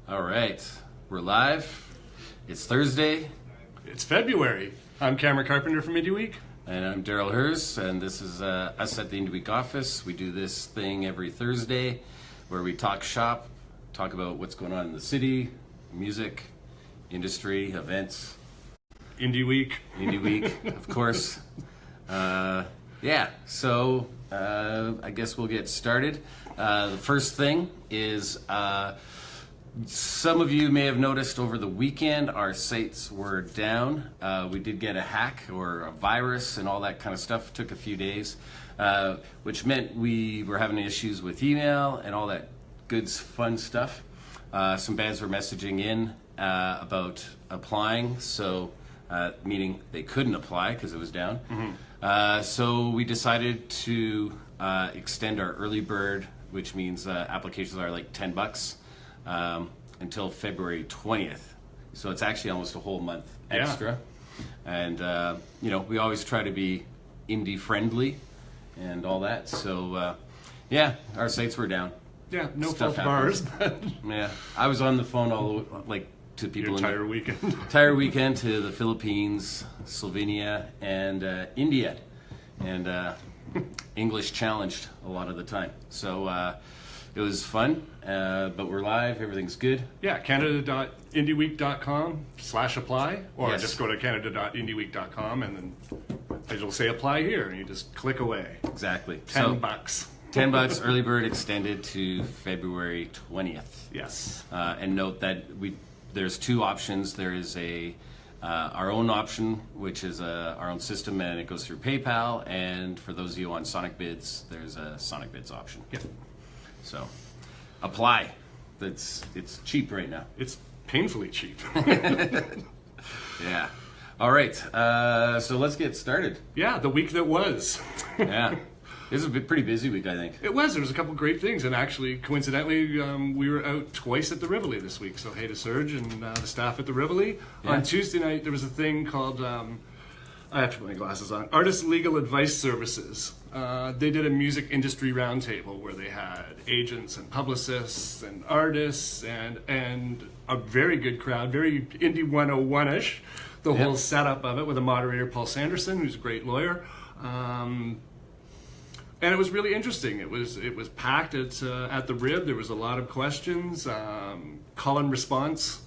All right, we're live. It's Thursday. It's February. I'm Cameron Carpenter from Indie Week. And I'm Darryl Hurs, and this is us at the Indie Week office. We do this thing every Thursday where we talk shop, talk about what's going on in the city, music, industry, events. Indie Week. Indie Week, of course. So I guess we'll get started. The first thing is some of you may have noticed over the weekend our sites were down. We did get a hack or a virus and all that kind of stuff. It took a few days, which meant we were having issues with email and all that good, fun stuff. Some bands were messaging in about applying, so meaning they couldn't apply because it was down. Mm-hmm. So we decided to extend our Earlybird, which means applications are like $10 until February 20th. So it's actually almost a whole month extra. Yeah. And we always try to be indie friendly and all that. So our sites were down. Yeah, no fault of ours. Yeah, I was on the phone to people entire weekend. Entire weekend to the Philippines, Slovenia, and India, and English challenged a lot of the time. So it was fun, but we're live. Everything's good. Yeah, canada.indieweek.com/apply, or Yes. just go to canada.indieweek.com and then it'll say apply here, and you just click away. Exactly. $10. $10 early bird extended to February 20th. Yes. And note that there's two options. There is our own option, which is our own system, and it goes through PayPal. And for those of you on Sonic Bids, there's a Sonic Bids option. Yeah. So apply. It's cheap right now. It's painfully cheap. Yeah. All right. So let's get started. Yeah, the week that was. Yeah. This is a pretty busy week, I think. It was. There was a couple great things, and actually, coincidentally, we were out twice at the Rivoli this week. So hey to Serge and the staff at the Rivoli. Yeah. On Tuesday night, there was a thing called, I have to put my glasses on, Artist Legal Advice Services. They did a music industry roundtable where they had agents and publicists and artists and a very good crowd, very Indie 101-ish, the whole setup of it, with a moderator, Paul Sanderson, who's a great lawyer. And it was really interesting. It was packed at the Rib. There was a lot of questions. Colin Response,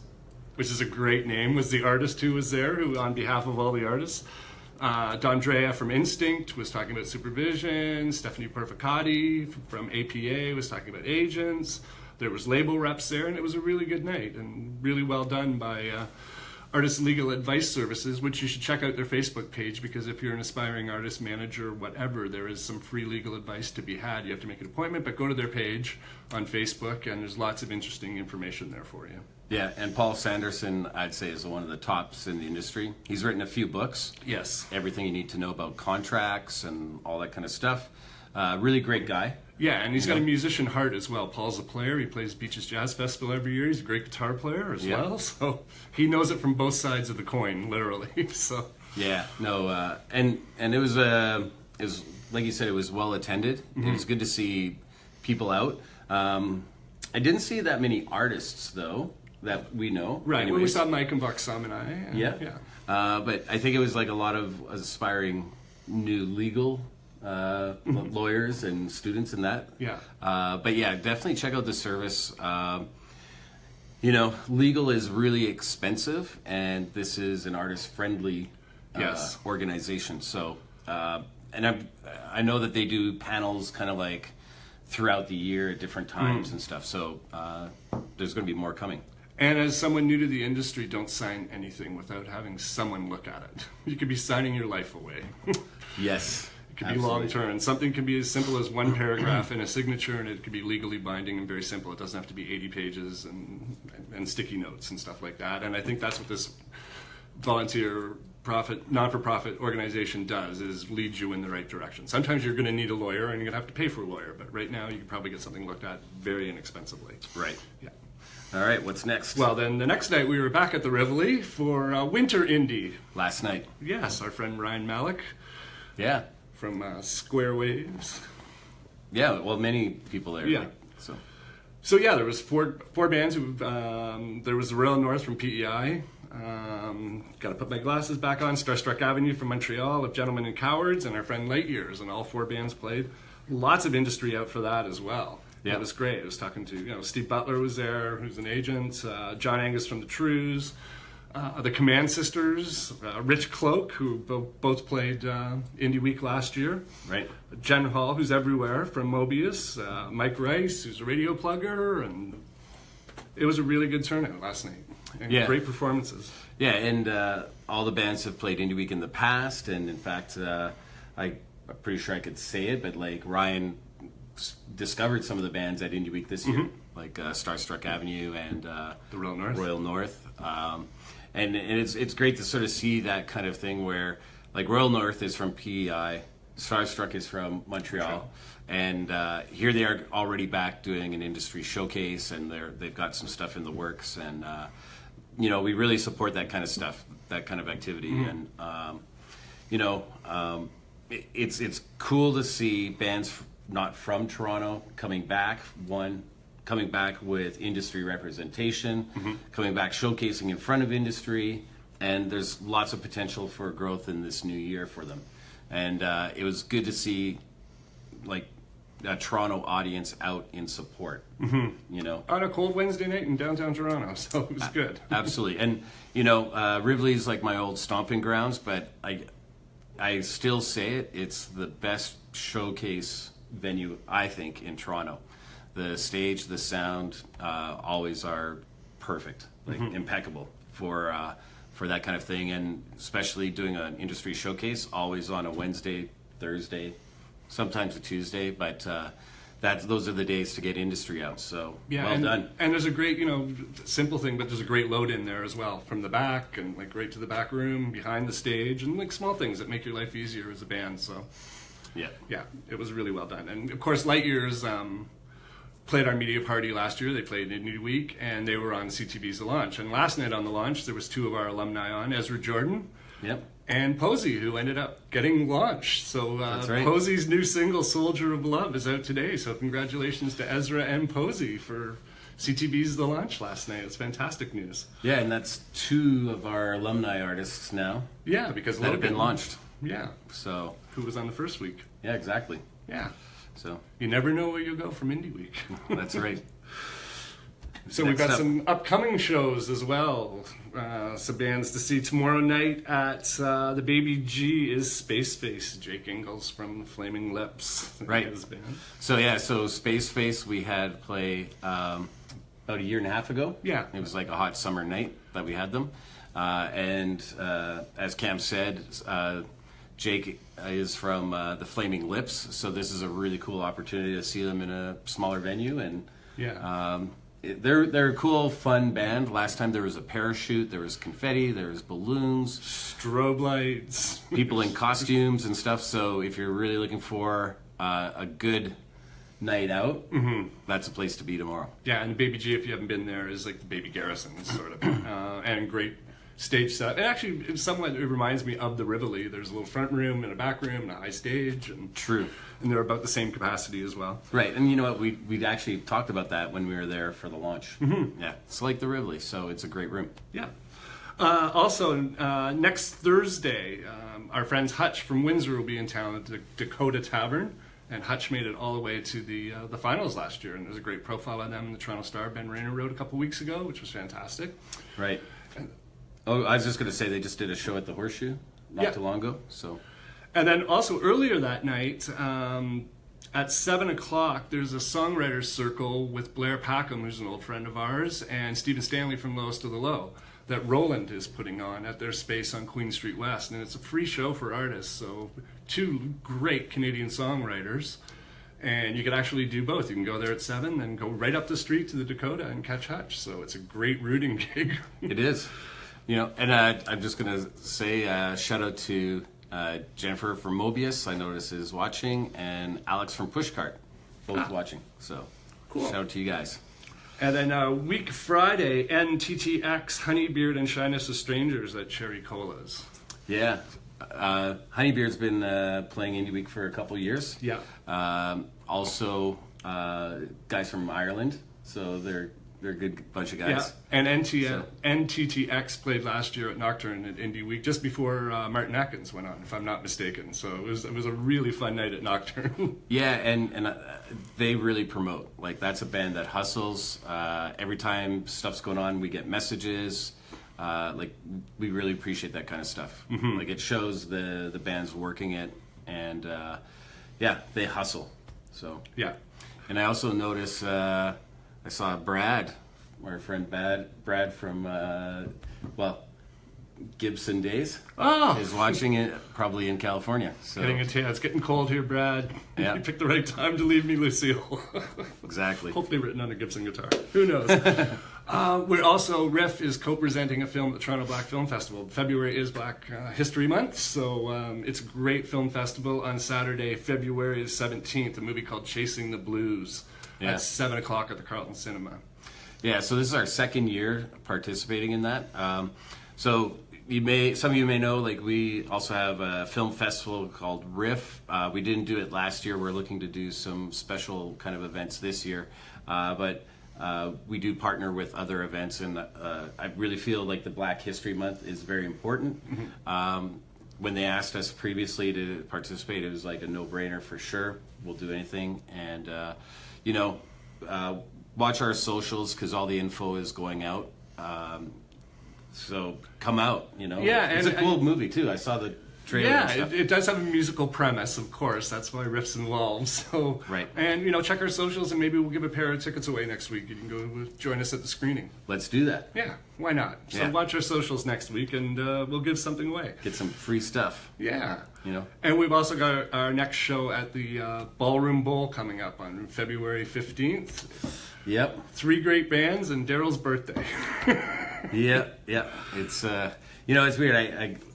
which is a great name, was the artist who was there, who on behalf of all the artists. Dondrea from Instinct was talking about supervision. Stefanie Purificati from APA was talking about agents. There was label reps there, and it was a really good night and really well done by Artist Legal Advice Services, which you should check out their Facebook page, because if you're an aspiring artist, manager, whatever, there is some free legal advice to be had. You have to make an appointment, but go to their page on Facebook, and there's lots of interesting information there for you. Yeah, and Paul Sanderson, I'd say, is one of the tops in the industry. He's written a few books. Yes. Everything you need to know about contracts and all that kind of stuff. Really great guy. Yeah, and he's got a musician heart as well. Paul's a player. He plays Beaches Jazz Festival every year. He's a great guitar player as well. So he knows it from both sides of the coin, literally. So yeah, no, and it was like you said, it was well attended. Mm-hmm. It was good to see people out. I didn't see that many artists though that we know. Right. Anyways. Well, we saw Mike and Buck Sam and I. Yeah. But I think it was like a lot of aspiring new legal lawyers and students in that. Yeah. But yeah, definitely check out the service. Legal is really expensive, and this is an artist-friendly organization. So, and I know that they do panels kind of like throughout the year at different times and stuff. So there's going to be more coming. And as someone new to the industry, don't sign anything without having someone look at it. You could be signing your life away. Yes. It could be long-term. Something can be as simple as one paragraph in a signature, and it could be legally binding and very simple. It doesn't have to be 80 pages and sticky notes and stuff like that. And I think that's what this volunteer non-for-profit organization does, is leads you in the right direction. Sometimes you're going to need a lawyer and you're going to have to pay for a lawyer, but right now you can probably get something looked at very inexpensively. Right. Yeah. All right, what's next? Well, then the next night we were back at the Rivoli for Winter Indie. Last night. Yes, our friend Rian Malloch. Yeah. From Skware Waves. Yeah, well, many people there. Yeah. Like, so. So yeah, there was four bands. There was the Royal North from PEI. Got to put my glasses back on. Starstruck Avenue from Montreal, of Gentlemen and Cowards, and our friend Liteyears, and all 4 bands played. Lots of industry out for that as well. Yeah, it was great. I was talking to Steve Butler was there, who's an agent. John Angus from the Trews. The Command Sisters, Rich Cloke, who both played Indie Week last year. Right. Jen Hall, who's everywhere, from Möbius. Mike Rice, who's a radio plugger. And it was a really good turnout last night. And great performances. Yeah, and all the bands have played Indie Week in the past. And in fact, I'm pretty sure I could say it, but like Rian discovered some of the bands at Indie Week this year, like Starstruck Avenue and the Royal North. And it's great to sort of see that kind of thing where, like, Royal North is from PEI, Starstruck is from Montreal, and here they are already back doing an industry showcase, and they've got some stuff in the works, and we really support that kind of stuff, that kind of activity, and it's cool to see bands not from Toronto coming back with industry representation, coming back showcasing in front of industry, and there's lots of potential for growth in this new year for them. And it was good to see like a Toronto audience out in support, on a cold Wednesday night in downtown Toronto, so it was good. Absolutely. And Rivoli's like my old stomping grounds, but I still say it's the best showcase venue, I think, in Toronto. The stage, the sound, always are perfect, like impeccable for that kind of thing, and especially doing an industry showcase, always on a Wednesday, Thursday, sometimes a Tuesday, but those are the days to get industry out. So well done. And there's a great, simple thing, but there's a great load in there as well, from the back and like right to the back room, behind the stage, and like small things that make your life easier as a band. So yeah, it was really well done. And of course, Liteyears played our media party last year. They played Indie Week, and they were on CTV's The Launch. And last night on The Launch, there was 2 of our alumni on, Ezra Jordan and Posey, who ended up getting launched. So That's right. Posey's new single, Soldier of Love, is out today. So congratulations to Ezra and Posey for CTV's The Launch last night. It's fantastic news. Yeah, and that's 2 of our alumni artists now. Yeah, because that have been launched. Yeah. So who was on the first week? Yeah, exactly. Yeah. So you never know where you'll go from Indie Week. That's right. So we've got some upcoming shows as well. Some bands to see tomorrow night at the Baby G is Spaceface, Jake Ingalls from Flaming Lips. Right. His band. So Spaceface we had play about a year and a half ago. Yeah. It was like a hot summer night that we had them. And as Cam said, Jake is from the Flaming Lips, so this is a really cool opportunity to see them in a smaller venue, and they're a cool, fun band. Last time there was a parachute, there was confetti, there was balloons, strobe lights, people in costumes and stuff. So if you're really looking for a good night out, that's a place to be tomorrow. Yeah, and the Baby G, if you haven't been there, is like the Baby Garrison, sort of, and great stage set. And actually, it reminds me of the Rivoli. There's a little front room and a back room and a high stage. And True. And they're about the same capacity as well. Right, and you know what? We'd actually talked about that when we were there for the launch. Yeah, it's like the Rivoli, so it's a great room. Yeah. Also, next Thursday, our friends Huttch from Windsor will be in town at the Dakota Tavern. And Huttch made it all the way to the finals last year. And there's a great profile on them in the Toronto Star. Ben Rayner wrote a couple weeks ago, which was fantastic. Right. I was just going to say they just did a show at the Horseshoe not too long ago. So, and then also earlier that night, at 7 o'clock, there's a songwriters circle with Blair Paquin, who's an old friend of ours, and Stephen Stanley from Lowest to the Low, that Roland is putting on at their space on Queen Street West. And it's a free show for artists, so 2 great Canadian songwriters. And you could actually do both. You can go there at 7 and go right up the street to the Dakota and catch Huttch. So it's a great rooting gig. It is. And I'm just going to say shout out to Jennifer from Möbius, I notice is watching, and Alex from Pushcart, both watching. So cool. Shout out to you guys. And then week Friday, NTTX, Honeybeard and Shyness of Strangers at Cherry Cola's. Yeah. Honeybeard's been playing Indie Week for a couple years. Yeah. Also, guys from Ireland. so they're a good bunch of Yeah, guys. and NTTX played last year at Nocturne at Indie Week just before Martin Atkins went on, if I'm not mistaken. So it was a really fun night at Nocturne. Yeah, and they really promote. Like, that's a band that hustles. Every time stuff's going on, we get messages. Like, we really appreciate that kind of stuff. Mm-hmm. Like, it shows the band's working it, and yeah, they hustle. So Yeah. and I also noticed I saw Brad, our friend Brad from Gibson Days, is watching it probably in California. So It's getting cold here, Brad. Yeah. You picked the right time to leave me, Lucille. exactly. Hopefully written on a Gibson guitar. Who knows? We're also, Riff is co-presenting a film at the Toronto Black Film Festival. February is Black History Month, so it's a great film festival. On Saturday, February 17th, a movie called Chasing the Blues at 7 o'clock at the Carlton Cinema. Yeah, so this is our second year participating in that. So some of you may know, like, we also have a film festival called Riff. We didn't do it last year. We're looking to do some special kind of events this year, but we do partner with other events, and I really feel like the Black History Month is very important. Mm-hmm. When they asked us previously to participate, it was like a no-brainer for sure. We'll do anything, and watch our socials because all the info is going out. So come out, Yeah, it's a cool movie too. I saw the trailer. Yeah, and stuff. it does have a musical premise, of course. That's why Riff's involved. So, Right. And check our socials, and maybe we'll give a pair of tickets away next week. You can go join us at the screening. Let's do that. Yeah, why not? So Yeah. watch our socials next week, and we'll give something away. Get some free stuff. Yeah. You know. And we've also got our next show at the Ballroom Bowl coming up on February 15th. Yep. 3 great bands and Darryl's birthday. Yeah. It's it's weird.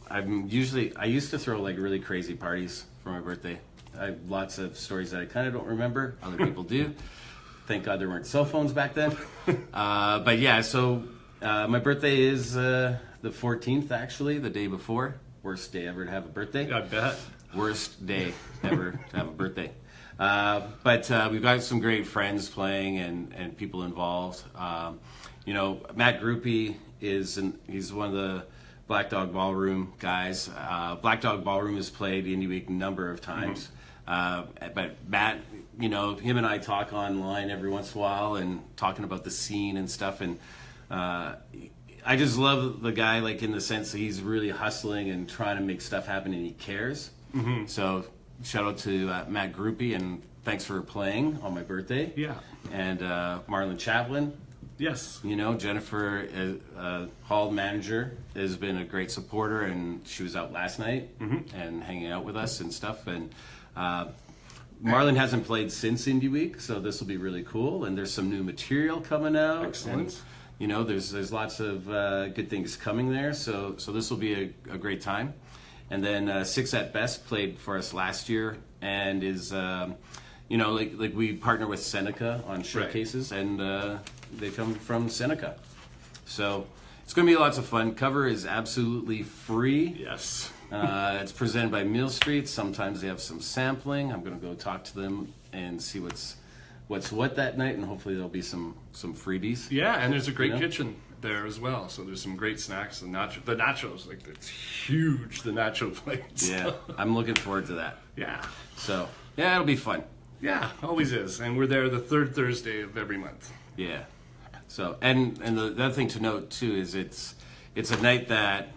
I used to throw like really crazy parties for my birthday. I have lots of stories that I kind of don't remember. Other people do. Thank God there weren't cell phones back then. But yeah, so my birthday is the 14th, actually, the day before. Worst day ever to have a birthday. I bet. Worst day ever to have a birthday. But we've got some great friends playing and people involved. Matt Groupie he's one of the Black Dog Ballroom guys. Black Dog Ballroom has played Indie Week a number of times. But Matt, him and I talk online every once in a while and talking about the scene and stuff. And I just love the guy, like, in the sense that he's really hustling and trying to make stuff happen, and he cares. Mm-hmm. So shout out to Matt Groupie, and thanks for playing on my birthday. Yeah. And Marlon Chaplin. Yes. Jennifer, hall manager, has been a great supporter, and she was out last night and hanging out with us and stuff. And Marlon hasn't played since Indie Week, so this will be really cool. And there's some new material coming out. Excellent. And, there's lots of good things coming there, so this will be a great time. And then Six at Best played for us last year, and is like we partner with Seneca on showcases, right. And they come from Seneca, so it's going to be lots of fun. Cover is absolutely free. Yes. It's presented by Mill Street. Sometimes they have some sampling. I'm going to go talk to them and see what's what that night, and hopefully there'll be some freebies. Yeah, and there's a great kitchen there as well. So there's some great snacks. The nachos, like, it's huge. The nacho plates. Yeah, I'm looking forward to that. Yeah. So yeah, it'll be fun. Yeah, always is. And we're there the third Thursday of every month. Yeah. So and the other thing to note too is it's a night that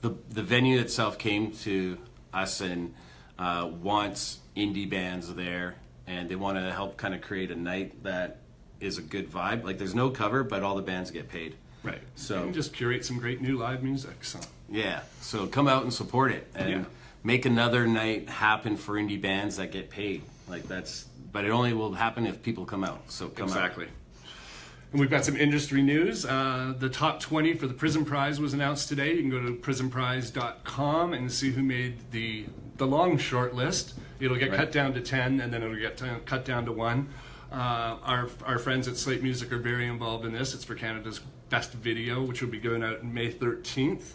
the venue itself came to us and wants indie bands there, and they want to help kind of create a night that is a good vibe. Like, there's no cover, but all the bands get paid. Right. So and just curate some great new live music. So yeah. So come out and support it and make another night happen for indie bands that get paid. But it only will happen if people come out. So come out. Exactly. And we've got some industry news. The top 20 for the Prism Prize was announced today. You can go to prismprize.com and see who made the long short list. It'll get cut down to 10, and then it'll get cut down to 1. Our friends at Slate Music are very involved in this. It's for Canada's Best Video, which will be going out on May 13th.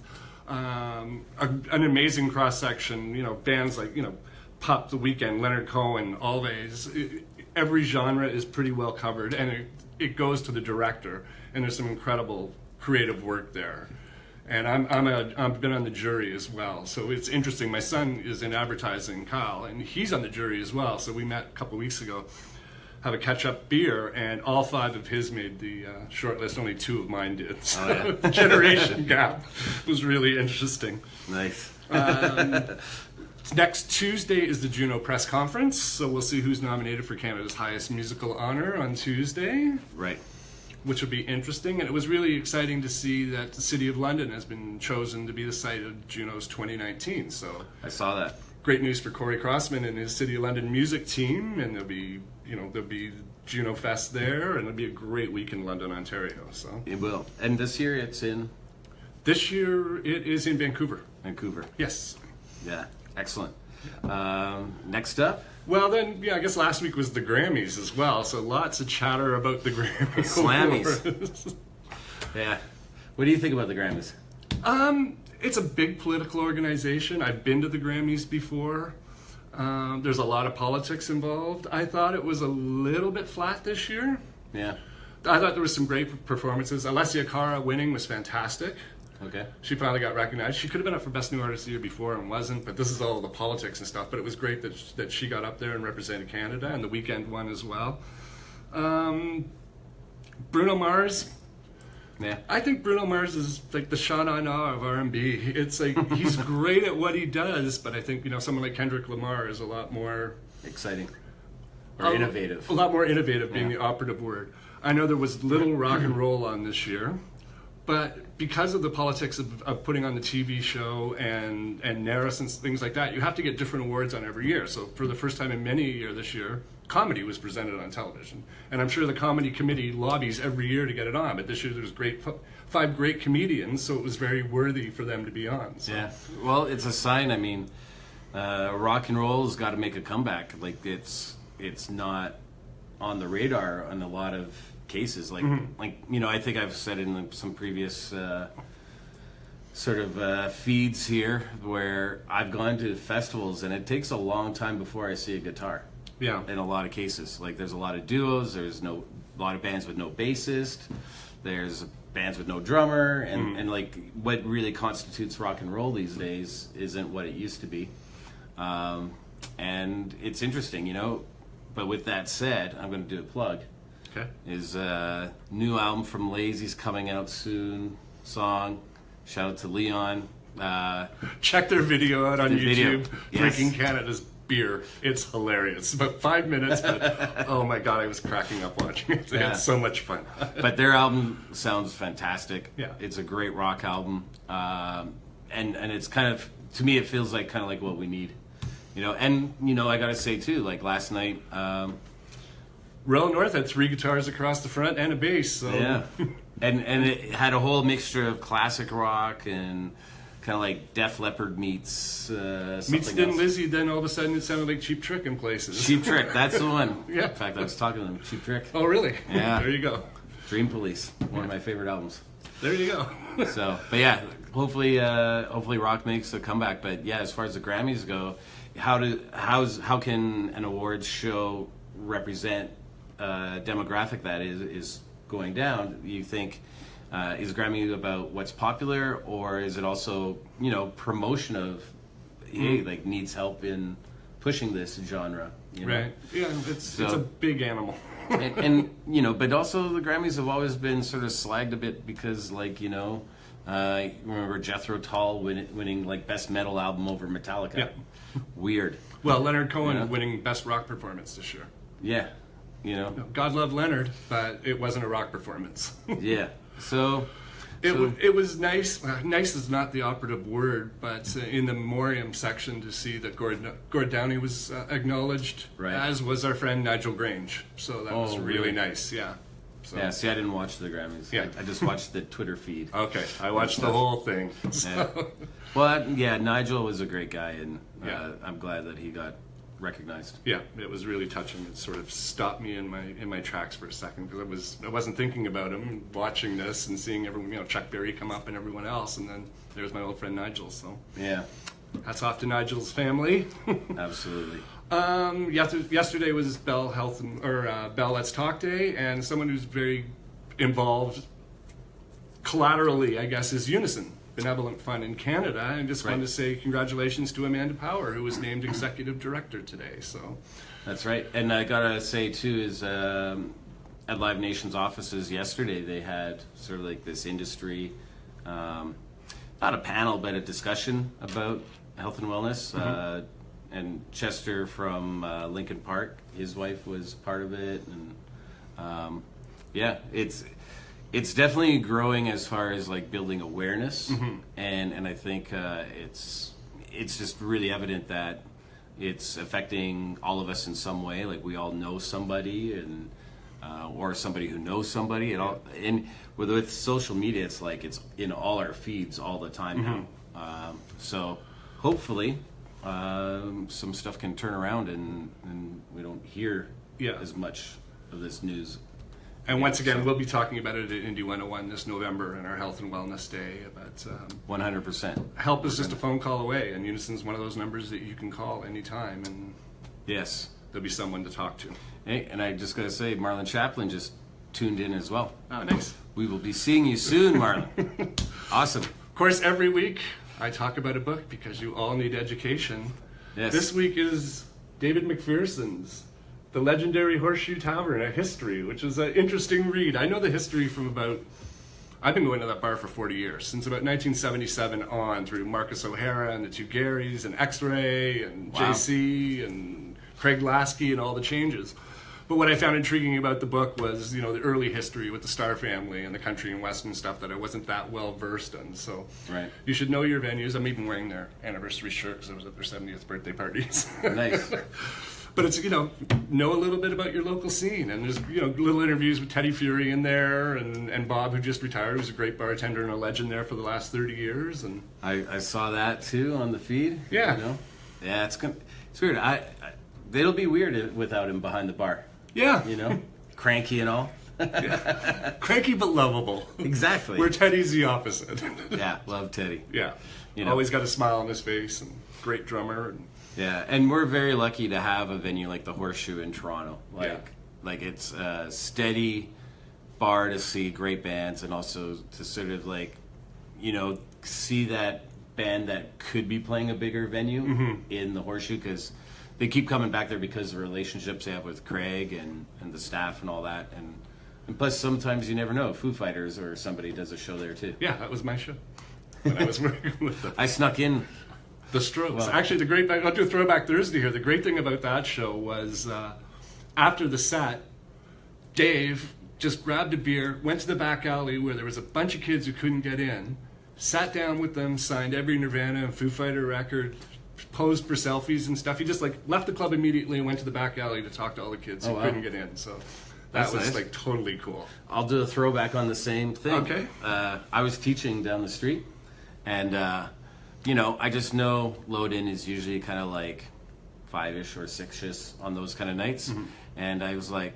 An amazing cross-section, bands like, Pup, The Weeknd, Leonard Cohen, Always. Every genre is pretty well covered, and it goes to the director, and there's some incredible creative work there. And I've been on the jury as well, so it's interesting. My son is in advertising, Kyle, and he's on the jury as well. So we met a couple weeks ago, have a catch-up beer, and all 5 of his made the short list. Only 2 of mine did. So the generation gap was really interesting. Nice. Next Tuesday is the Juno press conference, so we'll see who's nominated for Canada's highest musical honor on Tuesday. Right. Which will be interesting, and it was really exciting to see that the City of London has been chosen to be the site of Juno's 2019. So I saw that. Great news for Corey Crossman and his City of London music team, and there'll be Juno Fest there, and it'll be a great week in London, Ontario. So It will. And this year it's in this year it is in Vancouver. Vancouver. Yes. Yeah. Excellent. Next up. Well, then, yeah, I guess last week was the Grammys as well, so lots of chatter about the Grammys. Slammies. Yeah. What do you think about the Grammys? It's a big political organization. I've been to the Grammys before. There's a lot of politics involved. I thought it was a little bit flat this year. Yeah. I thought there was some great performances. Alessia Cara winning was fantastic. Okay. She finally got recognized. She could have been up for Best New Artist the year before and wasn't, but this is all the politics and stuff. But it was great that she got up there and represented Canada, and the Weeknd won as well. Bruno Mars. Yeah. I think Bruno Mars is like the Sha-Na-Na of R&B. It's like he's great at what he does, but I think someone like Kendrick Lamar is a lot more Exciting. Or innovative. A lot more innovative being the operative word. I know there was little rock and roll on this year. But because of the politics of putting on the TV show and Naris and things like that, you have to get different awards on every year. So for the first time in many years this year, comedy was presented on television. And I'm sure the comedy committee lobbies every year to get it on. But this year there was 5 great comedians, so it was very worthy for them to be on. So. Yeah. Well, it's a sign. I mean, rock and roll has got to make a comeback. Like it's not on the radar in a lot of cases. Like I think I've said in some previous feeds here where I've gone to festivals and it takes a long time before I see a guitar. Yeah. In a lot of cases, like there's a lot of duos. There's a lot of bands with no bassist. There's bands with no drummer, and like what really constitutes rock and roll these days isn't what it used to be. And it's interesting, But with that said, I'm going to do a plug. Okay. His new album from Lazy's coming out soon. Song. Shout out to Leon. Check their video out on YouTube. Yes. Drinking Canada's beer. It's hilarious. About 5 minutes, but oh my god, I was cracking up watching it. Yeah. It's so much fun. But their album sounds fantastic. Yeah. It's a great rock album. And it's kind of, to me, it feels like kind of like what we need. And I gotta say too, like last night, Royal North had 3 guitars across the front and a bass. So. Yeah, and it had a whole mixture of classic rock and kind of like Def Leppard meets something Thin else. Lizzy. Then all of a sudden it sounded like Cheap Trick in places. Cheap Trick, that's the one. Yeah. In fact, I was talking to them. Cheap Trick. Oh really? Yeah. There you go. Dream Police, one of my favorite albums. There you go. So, but yeah, hopefully rock makes a comeback. But yeah, as far as the Grammys go, how can an awards show represent demographic that is going down? You think is Grammy about what's popular, or is it also promotion of like needs help in pushing this genre? Right. Yeah, it's a big animal. and but also the Grammys have always been sort of slagged a bit because remember Jethro Tull winning like best metal album over Metallica. Yeah. Weird. Well, Leonard Cohen winning best rock performance this year. Yeah. God love Leonard, but it wasn't a rock performance. Yeah. So it was nice. Nice is not the operative word, but in the memoriam section to see that Gord Downey was acknowledged, right. As was our friend Nigel Grange. So that was really nice. Yeah. So. Yeah. See, I didn't watch the Grammys. Yeah. I just watched the Twitter feed. Okay. I watched the whole thing. So. Yeah. Well, Nigel was a great guy, and I'm glad that he got recognized. Yeah, it was really touching. It sort of stopped me in my tracks for a second because I wasn't thinking about him, watching this and seeing everyone, Chuck Berry come up and everyone else, and then there's my old friend Nigel. So yeah, hats off to Nigel's family. Absolutely. Yesterday was Bell Bell Let's Talk Day, and someone who's very involved collaterally, I guess, is Unison Benevolent Fund in Canada. And just wanted to say congratulations to Amanda Power, who was named Executive Director today. So that's right. And I gotta say too is at Live Nation's offices yesterday they had sort of like this industry, not a panel but a discussion about health and wellness. And Chester from Lincoln Park, his wife was part of it, and it's definitely growing as far as like building awareness, and I think it's just really evident that it's affecting all of us in some way. Like we all know somebody, and or somebody who knows somebody, and with social media, it's like it's in all our feeds all the time now. So hopefully some stuff can turn around and we don't hear as much of this news. And once again, we'll be talking about it at Indy 101 this November in our Health and Wellness Day. But 100%. Help is just a phone call away, and Unison's one of those numbers that you can call anytime, and yes, there'll be someone to talk to. Hey, and I just got to say, Marlon Chaplin just tuned in as well. Oh, nice. We will be seeing you soon, Marlon. Awesome. Of course, every week I talk about a book because you all need education. Yes. This week is David McPherson's The Legendary Horseshoe Tavern, a history, which is an interesting read. I know the history from I've been going to that bar for 40 years, since about 1977 on, through Marcus O'Hara and the two Garys and X-Ray and JC and Craig Lasky and all the changes. But what I found intriguing about the book was, the early history with the Star family and the country and western stuff that I wasn't that well versed in. So you should know your venues. I'm even wearing their anniversary shirt because I was at their 70th birthday parties. Nice. But it's, know a little bit about your local scene. And there's, little interviews with Teddy Fury in there and Bob, who just retired, who's a great bartender and a legend there for the last 30 years. And I saw that too on the feed. Yeah. Yeah, it's weird. It'll be weird without him behind the bar. Yeah. Cranky and all. Yeah. Cranky but lovable. Exactly. Where Teddy's the opposite. Yeah, love Teddy. Yeah. Always got a smile on his face, and great drummer. Yeah, and we're very lucky to have a venue like the Horseshoe in Toronto. Like it's a steady bar to see great bands, and also to sort of see that band that could be playing a bigger venue in the Horseshoe, because they keep coming back there because of the relationships they have with Craig and the staff and all that. And plus, sometimes you never know, Foo Fighters or somebody does a show there too. Yeah, that was my show when I was working with them. I snuck in. The Strokes. Well, actually, I'll do a throwback Thursday here. The great thing about that show was after the set, Dave just grabbed a beer, went to the back alley where there was a bunch of kids who couldn't get in, sat down with them, signed every Nirvana and Foo Fighter record, posed for selfies and stuff. He just left the club immediately and went to the back alley to talk to all the kids who couldn't get in. So that was nice. Totally cool. I'll do a throwback on the same thing. Okay. I was teaching down the street, and I just know load-in is usually kind of like 5-ish or 6-ish on those kind of nights. And I was like,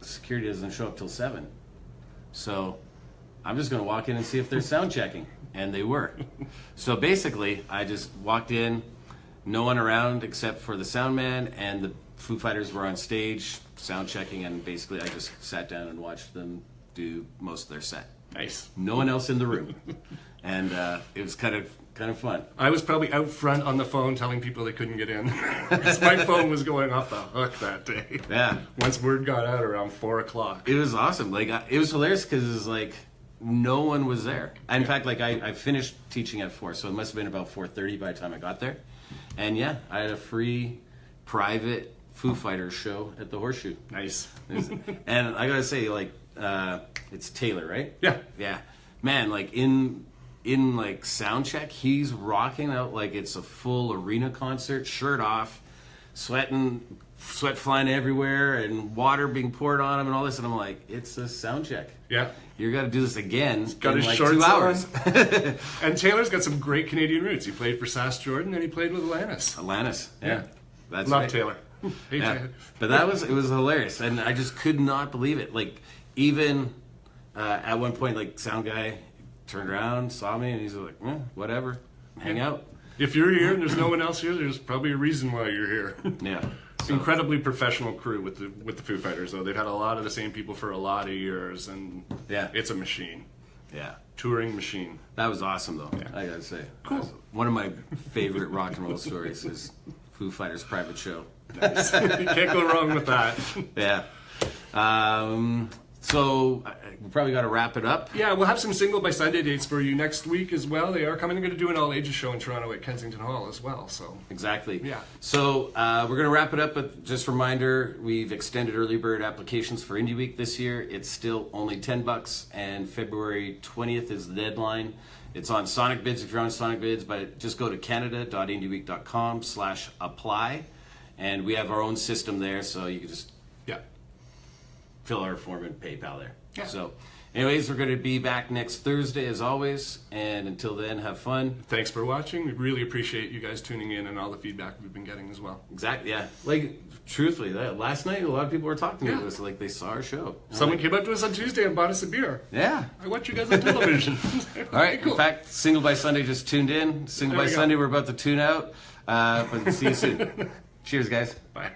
security doesn't show up till 7. So I'm just going to walk in and see if they're sound checking. And they were. So basically, I just walked in, no one around except for the sound man, and the Foo Fighters were on stage sound checking, and basically I just sat down and watched them do most of their set. Nice. No one else in the room. And it was kind of fun. I was probably out front on the phone telling people they couldn't get in because my phone was going off the hook that day. Yeah. Once word got out around 4 o'clock. It was awesome. It was hilarious because it was no one was there. In fact, I finished teaching at 4, so it must have been about 4:30 by the time I got there. And yeah, I had a free private Foo Fighters show at the Horseshoe. Nice. And I gotta say, it's Taylor, right? Yeah. Yeah. Man, in sound check, he's rocking out like it's a full arena concert, shirt off, sweat flying everywhere, and water being poured on him and all this. And I'm like, it's a sound check. Yeah. You're got to do this again got in his 2 hours. And Taylor's got some great Canadian roots. He played for Sass Jordan, and he played with Alanis. Yeah. That's Love right. Taylor. Hey, Yeah. Taylor. But it was hilarious, and I just could not believe it. Even at one point, sound guy turned around, saw me, and he's like, whatever, hang out. If you're here and there's no one else here, there's probably a reason why you're here. Yeah. Incredibly professional crew with the Foo Fighters, though. They've had a lot of the same people for a lot of years, and it's a machine. Yeah. Touring machine. That was awesome, though. Yeah. I gotta say. Cool. One of my favorite rock and roll stories is Foo Fighters' private show. Nice. You can't go wrong with that. Yeah. So we probably got to wrap it up. Yeah, we'll have some Single by Sunday dates for you next week as well. They are coming. They're going to do an all-ages show in Toronto at Kensington Hall as well. So exactly. Yeah. So we're going to wrap it up with just a reminder, we've extended Earlybird applications for Indie Week this year. It's still only $10, and February 20th is the deadline. It's on Sonic Bids if you're on Sonic Bids, but just go to canada.indieweek.com/apply, and we have our own system there, so you can just fill our form and PayPal there. Yeah. So, anyways, we're going to be back next Thursday as always, and until then, have fun. Thanks for watching. We really appreciate you guys tuning in and all the feedback we've been getting as well. Exactly, yeah. Like, truthfully, last night a lot of people were talking to us like they saw our show. Someone came up to us on Tuesday and bought us a beer. Yeah. I watch you guys on television. All right, cool. In fact, Single by Sunday just tuned in. Single by Sunday, we're about to tune out. But see you soon. Cheers, guys. Bye.